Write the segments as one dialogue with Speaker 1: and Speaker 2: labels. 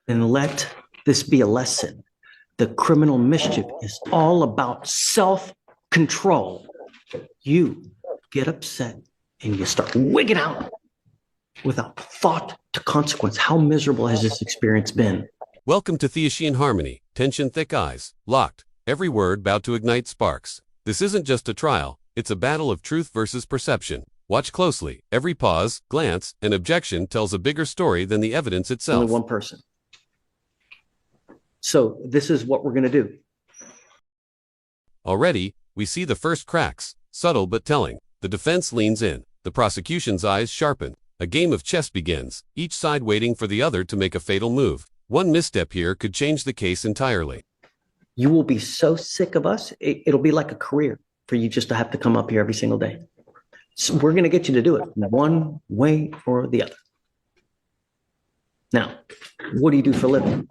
Speaker 1: Then let this be a lesson. The criminal mischief is all about self-control. You get upset and you start wigging out without thought to consequence. How miserable has this experience been?
Speaker 2: Welcome to Theoscian Harmony, tension thick eyes, locked, every word about to ignite sparks. This isn't just a trial, it's a battle of truth versus perception. Watch closely. Every pause, glance, and objection tells a bigger story than the evidence itself.
Speaker 1: Only one person. So this is what we're going to do.
Speaker 2: Already, we see the first cracks, subtle but telling. The defense leans in, the prosecution's eyes sharpen. A game of chess begins, each side waiting for the other to make a fatal move. One misstep here could change the case entirely.
Speaker 1: You will be so sick of us, it'll be like a career for you just to have to come up here every single day. So we're going to get you to do it one way or the other. Now, what do you do for a living?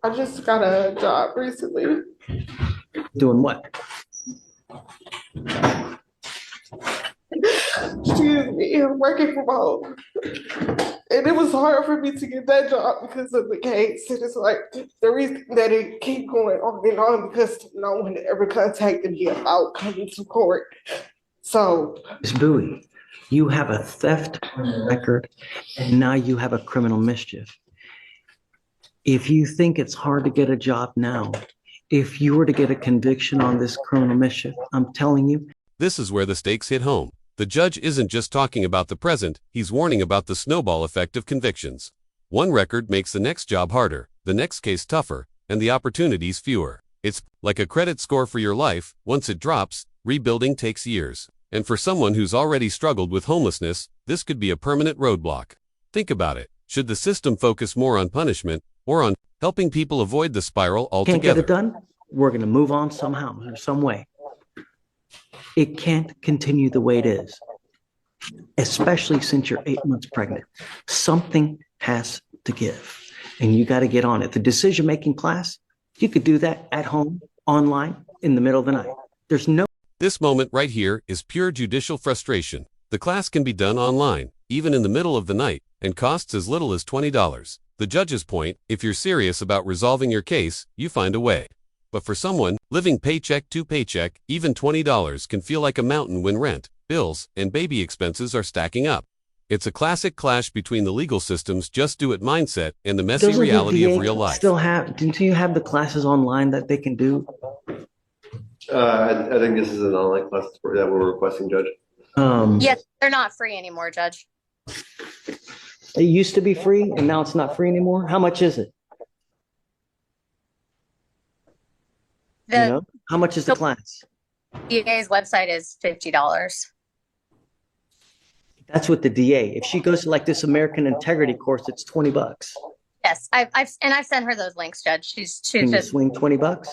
Speaker 3: I just got a job recently.
Speaker 1: Doing what?
Speaker 3: Excuse me, I'm working from home. And it was hard for me to get that job because of the case. And it's like the reason that it keep going on and on because no one ever contacted me about coming to court. So,
Speaker 1: Ms. Bowie, you have a theft record and now you have a criminal mischief. If you think it's hard to get a job now, if you were to get a conviction on this criminal mischief, I'm telling you.
Speaker 2: This is where the stakes hit home. The judge isn't just talking about the present, he's warning about the snowball effect of convictions. One record makes the next job harder, the next case tougher, and the opportunities fewer. It's like a credit score for your life. Once it drops, rebuilding takes years. And for someone who's already struggled with homelessness, this could be a permanent roadblock. Think about it. Should the system focus more on punishment or on helping people avoid the spiral altogether?
Speaker 1: Can't get it done? We're going to move on somehow or some way. It can't continue the way it is, especially since you're 8 months pregnant. Something has to give, and you got to get on it. The decision-making class, you could do that at home, online, in the middle of the night. There's no...
Speaker 2: This moment right here is pure judicial frustration. The class can be done online, even in the middle of the night, and costs as little as $20. The judge's point, if you're serious about resolving your case, you find a way. But for someone living paycheck to paycheck, even $20 can feel like a mountain when rent, bills, and baby expenses are stacking up. It's a classic clash between the legal system's just-do-it mindset and the messy reality of real life.
Speaker 1: Didn't you have the classes online that they can do?
Speaker 4: I think this is an online class that we're requesting, Judge.
Speaker 5: Yes, they're not free anymore, Judge.
Speaker 1: It used to be free, and now it's not free anymore. How much is it? How much is the class?
Speaker 5: DA's website is $50.
Speaker 1: That's what the DA. If she goes to like this American Integrity course, it's $20.
Speaker 5: Yes, I've sent her those links, Judge. She's
Speaker 1: Can you
Speaker 5: just
Speaker 1: swing $20?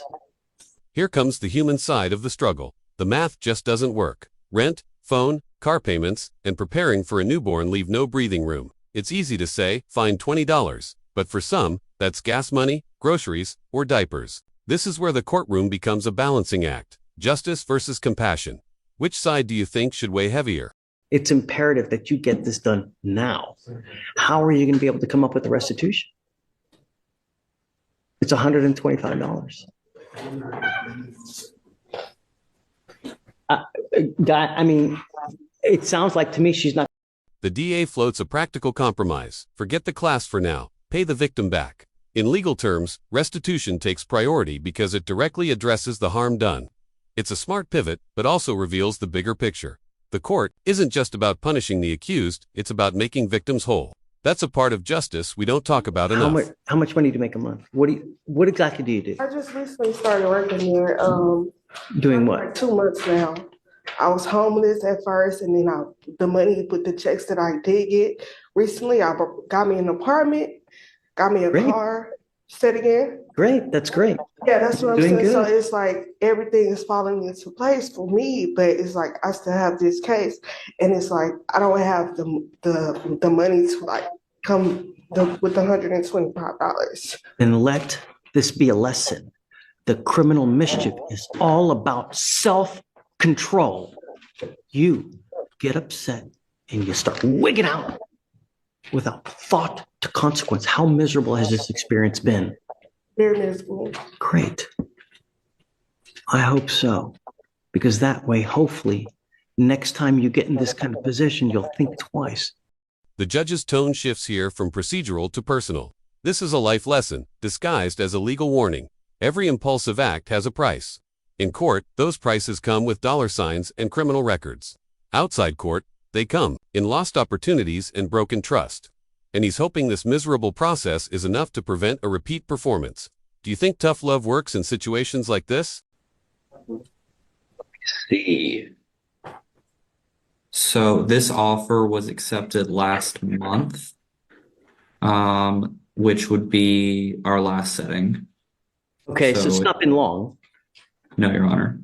Speaker 2: Here comes the human side of the struggle. The math just doesn't work. Rent, phone, car payments, and preparing for a newborn leave no breathing room. It's easy to say, find $20, but for some, that's gas money, groceries, or diapers. This is where the courtroom becomes a balancing act. Justice versus compassion. Which side do you think should weigh heavier?
Speaker 1: It's imperative that you get this done now. How are you going to be able to come up with the restitution? It's $125. I mean, it sounds like to me she's not.
Speaker 2: The DA floats a practical compromise. Forget the class for now. Pay the victim back. In legal terms, restitution takes priority because it directly addresses the harm done. It's a smart pivot, but also reveals the bigger picture. The court isn't just about punishing the accused, it's about making victims whole. That's a part of justice we don't talk about enough.
Speaker 1: How much money do you make a month? What exactly do you do?
Speaker 3: I just recently started working here.
Speaker 1: Doing what?
Speaker 3: Like 2 months now. I was homeless at first, and then the money with the checks that I did get recently, I got me an apartment, got me a car. Say it again.
Speaker 1: Great, that's great.
Speaker 3: Yeah, that's what I'm saying.
Speaker 1: Good.
Speaker 3: So it's like everything is falling into place for me, but it's like I still have this case, and it's like I don't have the money to like come with the $125.
Speaker 1: Then let this be a lesson. The criminal mischief is all about self-control. You get upset and you start wigging out without thought to consequence? How miserable has this experience been?
Speaker 3: Very miserable.
Speaker 1: Great. I hope so. Because that way, hopefully, next time you get in this kind of position, you'll think twice.
Speaker 2: The judge's tone shifts here from procedural to personal. This is a life lesson, disguised as a legal warning. Every impulsive act has a price. In court, those prices come with dollar signs and criminal records. Outside court, they come in lost opportunities and broken trust. And he's hoping this miserable process is enough to prevent a repeat performance. Do you think tough love works in situations like this?
Speaker 6: See. So this offer was accepted last month, which would be our last setting.
Speaker 1: Okay, so it's not been long.
Speaker 6: No, Your Honor.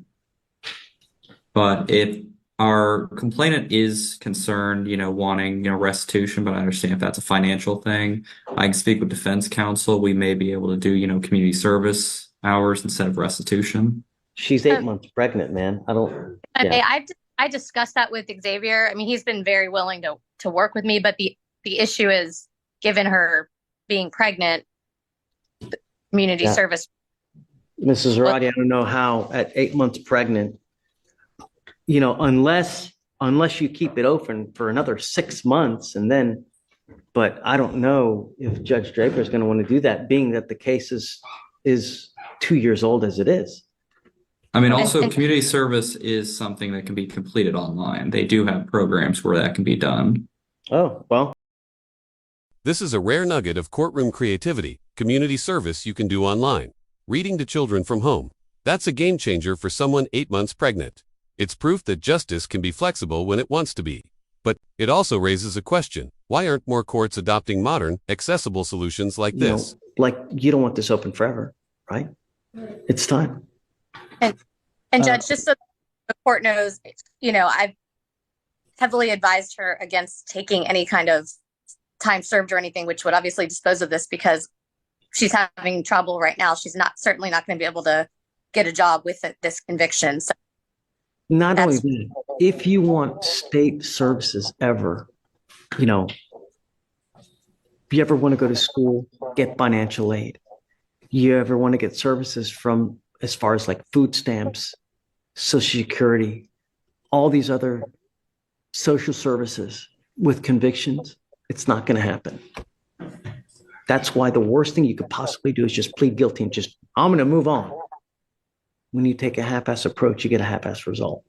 Speaker 6: But if our complainant is concerned, wanting, restitution, but I understand if that's a financial thing, I can speak with defense counsel. We may be able to do, community service hours instead of restitution.
Speaker 1: She's 8 months pregnant, man.
Speaker 5: I discussed that with Xavier. I mean, he's been very willing to work with me, but the issue is, given her being pregnant, the community service.
Speaker 1: Mrs. Zarate, I don't know how at 8 months pregnant, unless you keep it open for another 6 months and then, but I don't know if Judge Draper is going to want to do that, being that the case is 2 years old as it is.
Speaker 6: I mean, also community service is something that can be completed online. They do have programs where that can be done.
Speaker 1: Oh, well.
Speaker 2: This is a rare nugget of courtroom creativity, community service you can do online. Reading to children from home. That's a game changer for someone 8 months pregnant. It's proof that justice can be flexible when it wants to be. But it also raises a question. Why aren't more courts adopting modern, accessible solutions like this?
Speaker 1: You don't want this open forever, right? It's time.
Speaker 5: And Judge, just so the court knows, I've heavily advised her against taking any kind of time served or anything, which would obviously dispose of this because she's having trouble right now. She's certainly not going to be able to get a job with this conviction. So
Speaker 1: not only that, if you want state services ever, if you ever want to go to school, get financial aid. You ever want to get services from as far as like food stamps, Social Security, all these other social services with convictions, it's not going to happen. That's why the worst thing you could possibly do is just plead guilty and I'm going to move on. When you take a half-ass approach, you get a half-ass result.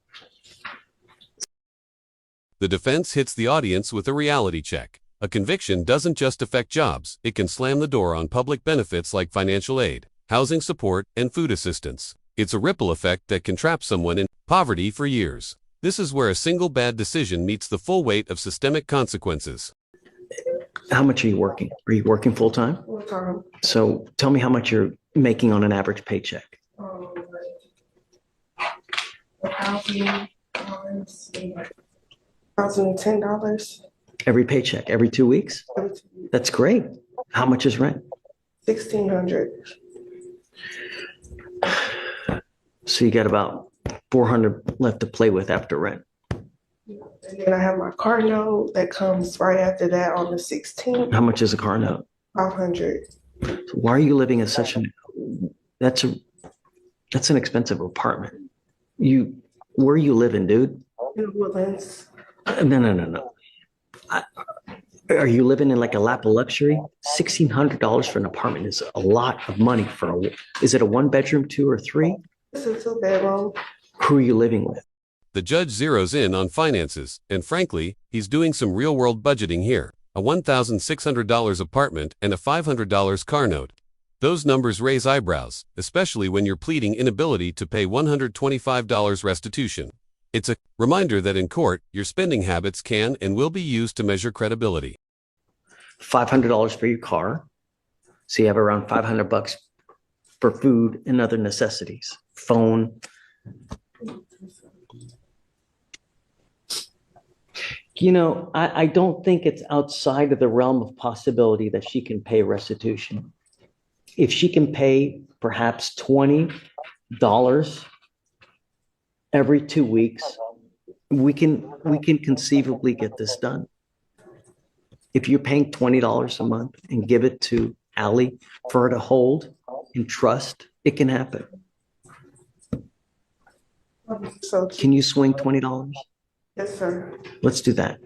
Speaker 2: The defense hits the audience with a reality check. A conviction doesn't just affect jobs, it can slam the door on public benefits like financial aid, housing support, and food assistance. It's a ripple effect that can trap someone in poverty for years. This is where a single bad decision meets the full weight of systemic consequences.
Speaker 1: How much are you working? Are you working full-time?
Speaker 3: Full-time.
Speaker 1: So tell me how much you're making on an average paycheck.
Speaker 3: $1,010.
Speaker 1: Every paycheck, every 2 weeks? That's great. How much is rent?
Speaker 3: $1,600.
Speaker 1: So you got about $400 left to play with after rent.
Speaker 3: And then I have my car note that comes right after that on the 16th.
Speaker 1: How much is a car note?
Speaker 3: $500.
Speaker 1: So why are you living in that's an expensive apartment. Where are you living, dude?
Speaker 3: In Woodlands.
Speaker 1: No. Are you living in like a lap of luxury? $1,600 for an apartment is a lot of money is it a 1-bedroom, 2 or 3?
Speaker 3: It's a 2-bedroom.
Speaker 1: Who are you living with?
Speaker 2: The judge zeroes in on finances, and frankly, he's doing some real-world budgeting here. A $1,600 apartment and a $500 car note. Those numbers raise eyebrows, especially when you're pleading inability to pay $125 restitution. It's a reminder that in court, your spending habits can and will be used to measure credibility.
Speaker 1: $500 for your car. So you have around $500 for food and other necessities. Phone. I don't think it's outside of the realm of possibility that she can pay restitution. If she can pay perhaps $20 every 2 weeks, we can conceivably get this done. if you're paying $20 a month and give it to Ally for her to hold and trust, it can happen.
Speaker 3: So,
Speaker 1: Can you swing $20?
Speaker 3: yes, sir.
Speaker 1: Let's do that.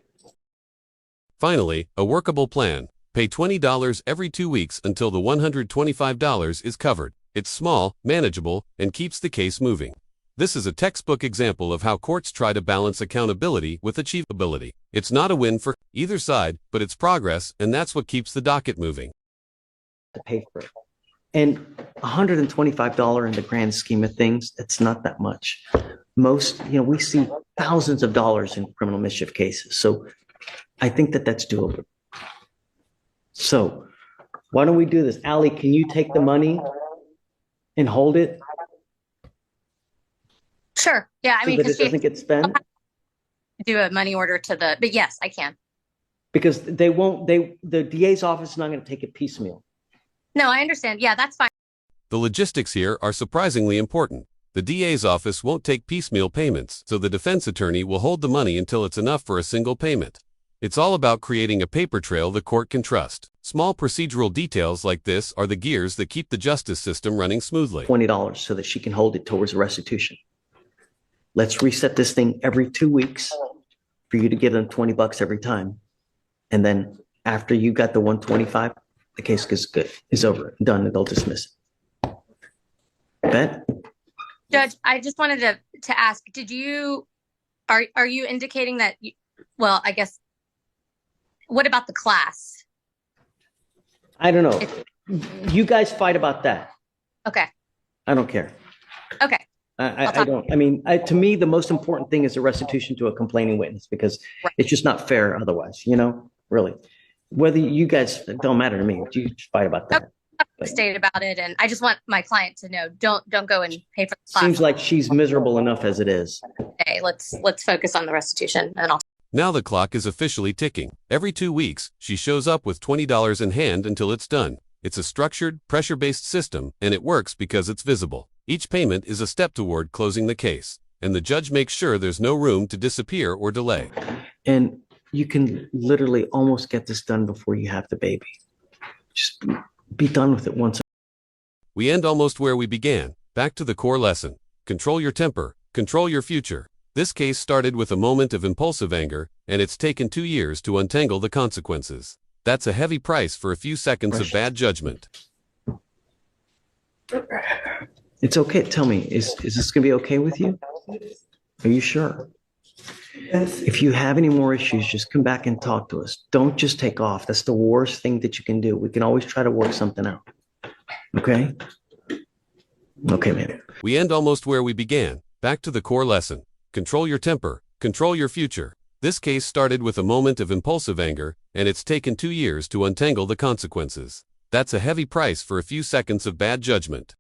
Speaker 2: Finally, a workable plan. Pay $20 every 2 weeks until the $125 is covered. It's small, manageable, and keeps the case moving. This is a textbook example of how courts try to balance accountability with achievability. It's not a win for either side, but it's progress, and that's what keeps the docket moving.
Speaker 1: To pay for it. And $125 in the grand scheme of things, it's not that much. Most, we see thousands of dollars in criminal mischief cases. So I think that that's doable. So why don't we do this? Ally, can you take the money and hold it
Speaker 5: Sure. Yeah. I
Speaker 1: so
Speaker 5: mean,
Speaker 1: that
Speaker 5: because
Speaker 1: it doesn't get spent?
Speaker 5: do a money order but yes, I can.
Speaker 1: Because the DA's office is not going to take it piecemeal.
Speaker 5: No, I understand. Yeah, that's fine.
Speaker 2: The logistics here are surprisingly important. The DA's office won't take piecemeal payments, so the defense attorney will hold the money until it's enough for a single payment. It's all about creating a paper trail the court can trust. Small procedural details like this are the gears that keep the justice system running smoothly.
Speaker 1: $20 so that she can hold it towards restitution. Let's reset this thing every 2 weeks for you to give them $20 every time. And then after you got the 125, the case is over, done, and they'll dismiss it. Bet?
Speaker 5: Judge, I just wanted to ask, are you indicating that, well, I guess, what about the class?
Speaker 1: I don't know. You guys fight about that.
Speaker 5: Okay.
Speaker 1: I don't care.
Speaker 5: Okay.
Speaker 1: I don't. I mean, to me, the most important thing is the restitution to a complaining witness because it's just not fair otherwise, really. Whether you guys, it don't matter to me. You just fight about that.
Speaker 5: State about it, and I just want my client to know, don't go and pay for the class.
Speaker 1: Seems like she's miserable enough as it is.
Speaker 5: Okay, let's focus on the restitution, and I'll.
Speaker 2: Now the clock is officially ticking. Every 2 weeks, she shows up with $20 in hand until it's done. It's a structured, pressure-based system, and it works because it's visible. Each payment is a step toward closing the case, and the judge makes sure there's no room to disappear or delay.
Speaker 1: And you can literally almost get this done before you have the baby. Just be done with it once.
Speaker 2: We end almost where we began, back to the core lesson. Control your temper, control your future. This case started with a moment of impulsive anger, and it's taken 2 years to untangle the consequences. That's a heavy price for a few seconds of bad judgment.
Speaker 1: It's okay. Tell me, is this going to be okay with you? Are you sure?
Speaker 3: Yes.
Speaker 1: If you have any more issues, just come back and talk to us. Don't just take off. That's the worst thing that you can do. We can always try to work something out. Okay? Okay, man.
Speaker 2: We end almost where we began, back to the core lesson. Control your temper, control your future. This case started with a moment of impulsive anger, and it's taken 2 years to untangle the consequences. That's a heavy price for a few seconds of bad judgment.